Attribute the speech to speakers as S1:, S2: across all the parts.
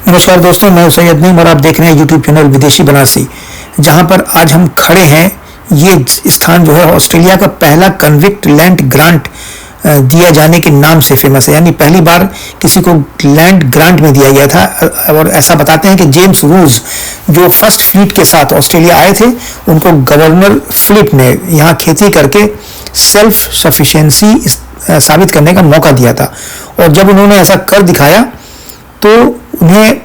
S1: नमस्कार दोस्तों, मैं सैयद नईम और आप देख रहे हैं यूट्यूब चैनल विदेशी बनारसी। जहां पर आज हम खड़े हैं, ये स्थान जो है ऑस्ट्रेलिया का पहला कन्विक्ट लैंड ग्रांट दिया जाने के नाम से फेमस है। यानी पहली बार किसी को लैंड ग्रांट में दिया गया था। और ऐसा बताते हैं कि जेम्स रूज जो फर्स्ट फ्लीट के साथ ऑस्ट्रेलिया आए थे, उनको गवर्नर फिलिप ने यहाँ खेती करके सेल्फ सफिशिएंसी साबित करने का मौका दिया था। और जब उन्होंने ऐसा कर दिखाया तो उन्हें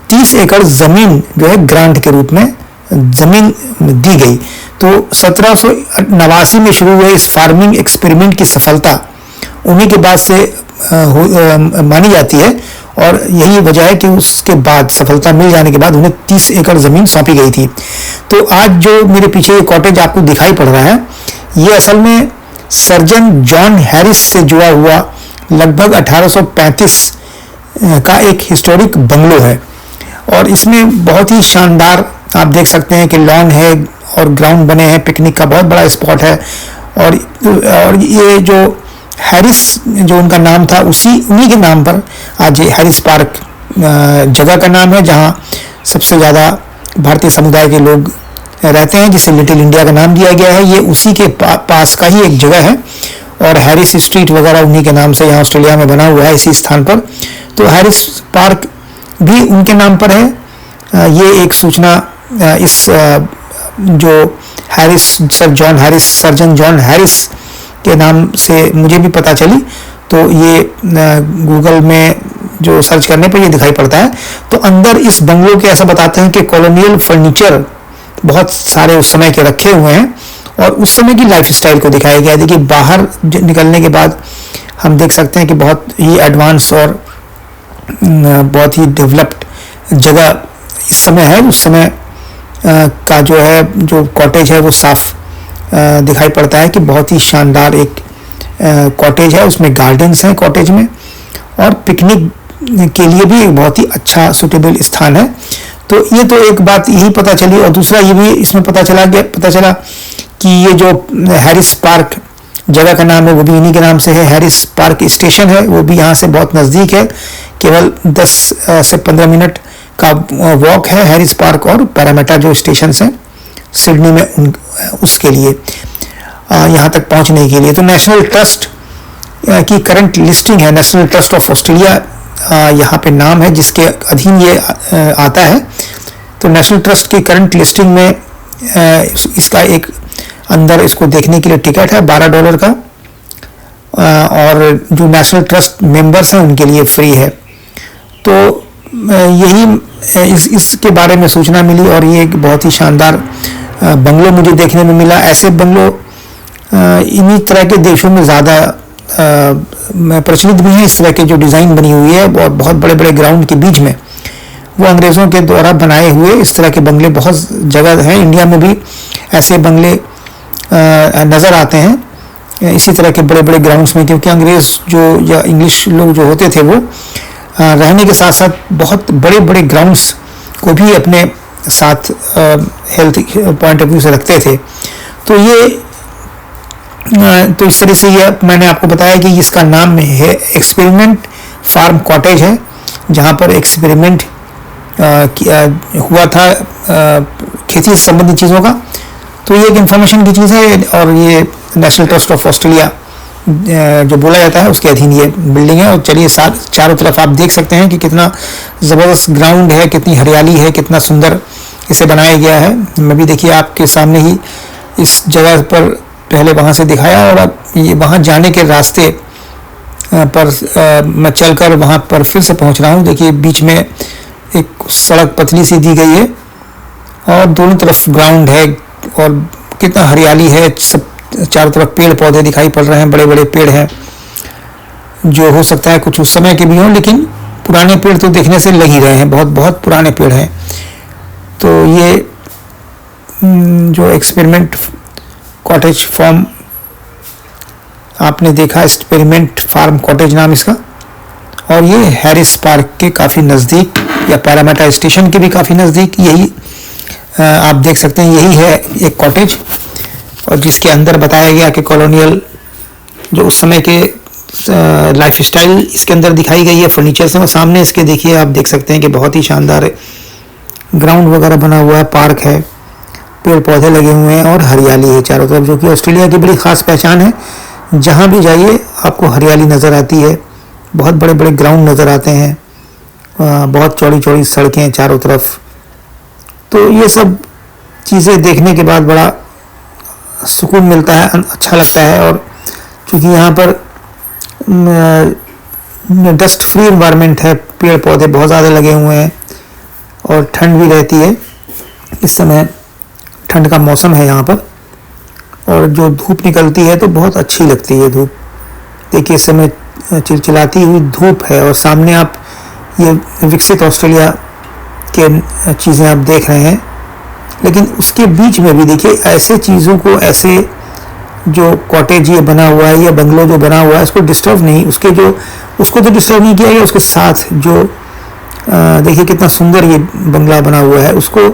S1: 30 एकड़ जमीन जो है ग्रांट के रूप में जमीन दी गई। तो 1789 में शुरू हुए इस फार्मिंग एक्सपेरिमेंट की सफलता उन्हीं के बाद से मानी जाती है। और यही वजह है कि उसके बाद सफलता मिल जाने के बाद उन्हें 30 एकड़ जमीन सौंपी गई थी। तो आज जो मेरे पीछे ये कॉटेज आपको दिखाई पड़ रहा है, ये असल में सर्जन जॉन हैरिस से जुड़ा हुआ लगभग 1835 का एक हिस्टोरिक बंगलो है। और इसमें बहुत ही शानदार आप देख सकते हैं कि लॉन है और ग्राउंड बने हैं, पिकनिक का बहुत बड़ा स्पॉट है। और ये जो हैरिस जो उनका नाम था, उन्हीं के नाम पर आज ये हैरिस पार्क जगह का नाम है, जहां सबसे ज़्यादा भारतीय समुदाय के लोग रहते हैं, जिसे लिटिल इंडिया का नाम दिया गया है। ये उसी के पास का ही एक जगह है और हैरिस स्ट्रीट वगैरह उन्हीं के नाम से यहाँ ऑस्ट्रेलिया में बना हुआ है इसी स्थान पर। तो हैरिस पार्क भी उनके नाम पर है। ये एक सूचना इस जो हैरिस सर्जन जॉन हैरिस के नाम से मुझे भी पता चली। तो ये गूगल में जो सर्च करने पर ये दिखाई पड़ता है। तो अंदर इस बंगलो के ऐसा बताते हैं कि कॉलोनियल फर्नीचर बहुत सारे उस समय के रखे हुए हैं और उस समय की लाइफ स्टाइल को दिखाया गया है। देखिए, बाहर निकलने के बाद हम देख सकते हैं कि बहुत ही एडवांस और बहुत ही डेवलप्ड जगह इस समय है। उस समय का जो है जो कॉटेज है वो साफ दिखाई पड़ता है कि बहुत ही शानदार एक कॉटेज है। उसमें गार्डन्स हैं कॉटेज में और पिकनिक के लिए भी एक बहुत ही अच्छा सुटेबल स्थान है। तो ये तो एक बात यही पता चली। और दूसरा ये भी इसमें पता चला कि ये जो हैरिस पार्क जगह का नाम है वो भी इन्हीं के नाम से है। हैरिस पार्क स्टेशन है वो भी यहाँ से बहुत नज़दीक है, केवल 10 से 15 मिनट का वॉक है हैरिस पार्क और पैरामीटा जो स्टेशन हैं सिडनी में उसके लिए यहाँ तक पहुँचने के लिए। तो नेशनल ट्रस्ट की करंट लिस्टिंग है, नेशनल ट्रस्ट ऑफ ऑस्ट्रेलिया यहाँ पे नाम है जिसके अधीन ये आता है। तो नेशनल ट्रस्ट की करंट लिस्टिंग में इसका एक अंदर इसको देखने के लिए टिकट है $12 का और जो नेशनल ट्रस्ट मेंबर्स हैं उनके लिए फ्री है। तो यही इसके बारे में सूचना मिली और ये एक बहुत ही शानदार बंगलो मुझे देखने में मिला। ऐसे बंगलो इन्हीं तरह के देशों में ज़्यादा प्रचलित भी हैं। इस तरह के जो डिज़ाइन बनी हुई है और बहुत बड़े बड़े ग्राउंड के बीच में वो अंग्रेज़ों के द्वारा बनाए हुए इस तरह के बंगले बहुत जगह हैं। इंडिया में भी ऐसे बंगले नज़र आते हैं इसी तरह के बड़े बड़े ग्राउंड्स में, क्योंकि अंग्रेज़ जो या इंग्लिश लोग जो होते थे वो रहने के साथ साथ बहुत बड़े बड़े ग्राउंड्स को भी अपने साथ हेल्थ पॉइंट ऑफ व्यू से रखते थे। तो इस तरह से ये मैंने आपको बताया कि इसका नाम है एक्सपेरिमेंट फार्म कॉटेज है, जहाँ पर एक्सपेरिमेंट हुआ था खेती से संबंधित चीज़ों का। तो ये एक इन्फॉर्मेशन की चीज़ है और ये नेशनल ट्रस्ट ऑफ ऑस्ट्रेलिया जो बोला जाता है उसके अधीन ये बिल्डिंग है। और चलिए चारों तरफ आप देख सकते हैं कि कितना ज़बरदस्त ग्राउंड है, कितनी हरियाली है, कितना सुंदर इसे बनाया गया है। मैं भी देखिए आपके सामने ही इस जगह पर पहले वहाँ से दिखाया और अब ये वहाँ जाने के रास्ते पर मैं चलकर वहाँ पर फिर से पहुँच रहा हूँ। देखिए बीच में एक सड़क पतली सी दी गई है और दोनों तरफ ग्राउंड है और कितना हरियाली है। सब चारों तरफ पेड़ पौधे दिखाई पड़ रहे हैं, बड़े बड़े पेड़ हैं जो हो सकता है कुछ उस समय के भी हों, लेकिन पुराने पेड़ तो देखने से लग ही रहे हैं, बहुत बहुत पुराने पेड़ हैं। तो ये जो एक्सपेरिमेंट कॉटेज फार्म आपने देखा, एक्सपेरिमेंट फार्म कॉटेज नाम इसका, और ये हैरिस पार्क के काफ़ी नज़दीक या पैरामीटा स्टेशन के भी काफ़ी नज़दीक यही आप देख सकते हैं। यही है एक कॉटेज और जिसके अंदर बताया गया कि कॉलोनियल जो उस समय के लाइफस्टाइल इसके अंदर दिखाई गई है फर्नीचर से। और सामने इसके देखिए, आप देख सकते हैं कि बहुत ही शानदार ग्राउंड वगैरह बना हुआ है, पार्क है, पेड़ पौधे लगे हुए हैं और हरियाली है चारों तरफ, जो कि ऑस्ट्रेलिया की बड़ी ख़ास पहचान है। जहाँ भी जाइए आपको हरियाली नज़र आती है, बहुत बड़े बड़े ग्राउंड नज़र आते हैं, बहुत चौड़ी चौड़ी सड़कें हैं चारों तरफ। तो ये सब चीज़ें देखने के बाद बड़ा सुकून मिलता है, अच्छा लगता है। और क्योंकि यहाँ पर डस्ट फ्री इन्वायरमेंट है, पेड़ पौधे बहुत ज़्यादा लगे हुए हैं और ठंड भी रहती है। इस समय ठंड का मौसम है यहाँ पर, और जो धूप निकलती है तो बहुत अच्छी लगती है धूप। देखिए इस समय चिलचिलाती हुई धूप है और सामने आप ये विकसित ऑस्ट्रेलिया के चीज़ें आप देख रहे हैं। लेकिन उसके बीच में भी देखिए ऐसे चीज़ों को, ऐसे जो कॉटेज ये बना हुआ है या बंगलो जो बना हुआ है, इसको डिस्टर्ब नहीं, उसको तो डिस्टर्ब नहीं किया गया। उसके साथ जो देखिए कितना सुंदर ये बंगला बना हुआ है, उसको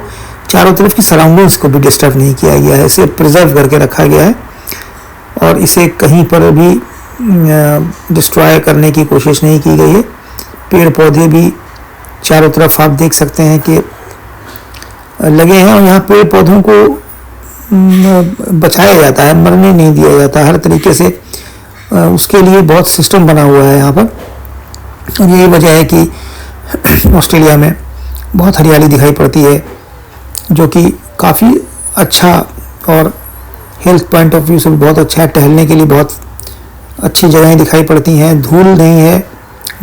S1: चारों तरफ की सराउंडिंग्स को भी डिस्टर्ब नहीं किया गया है, इसे प्रिजर्व करके रखा गया है और इसे कहीं पर भी डिस्ट्रॉय करने की कोशिश नहीं की गई है। पेड़ पौधे भी चारों तरफ आप देख सकते हैं कि लगे हैं, और यहाँ पेड़ पौधों को बचाया जाता है, मरने नहीं दिया जाता, हर तरीके से उसके लिए बहुत सिस्टम बना हुआ है यहाँ पर। और यही वजह है कि ऑस्ट्रेलिया में बहुत हरियाली दिखाई पड़ती है, जो कि काफ़ी अच्छा और हेल्थ पॉइंट ऑफ व्यू से बहुत अच्छा है। टहलने के लिए बहुत अच्छी जगहें दिखाई पड़ती हैं, धूल नहीं है,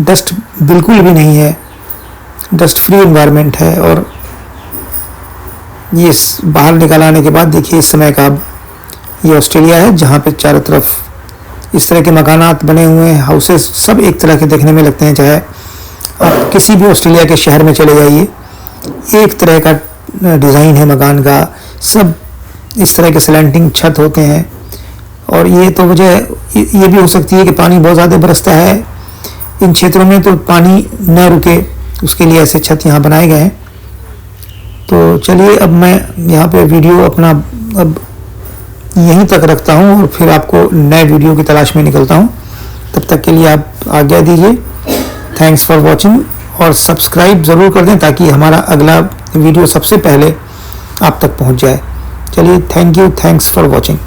S1: डस्ट बिल्कुल भी नहीं है, डस्ट फ्री इन्वायरमेंट है। और ये बाहर निकल आने के बाद देखिए इस समय का ये ऑस्ट्रेलिया है, जहाँ पे चारों तरफ इस तरह के मकानात बने हुए हैं, हाउसेस सब एक तरह के देखने में लगते हैं। चाहे आप किसी भी ऑस्ट्रेलिया के शहर में चले जाइए, एक तरह का डिज़ाइन है मकान का, सब इस तरह के स्लैंटिंग छत होते हैं। और ये तो वजह ये भी हो सकती है कि पानी बहुत ज़्यादा बरसता है इन क्षेत्रों में, तो पानी न रुके उसके लिए ऐसे छत यहाँ बनाए गए हैं। तो चलिए अब मैं यहाँ पे वीडियो अपना अब यहीं तक रखता हूँ और फिर आपको नए वीडियो की तलाश में निकलता हूँ। तब तक के लिए आप आज्ञा दीजिए। थैंक्स फॉर वॉचिंग, और सब्सक्राइब ज़रूर कर दें ताकि हमारा अगला वीडियो सबसे पहले आप तक पहुँच जाए। चलिए, thank you, thanks for watching.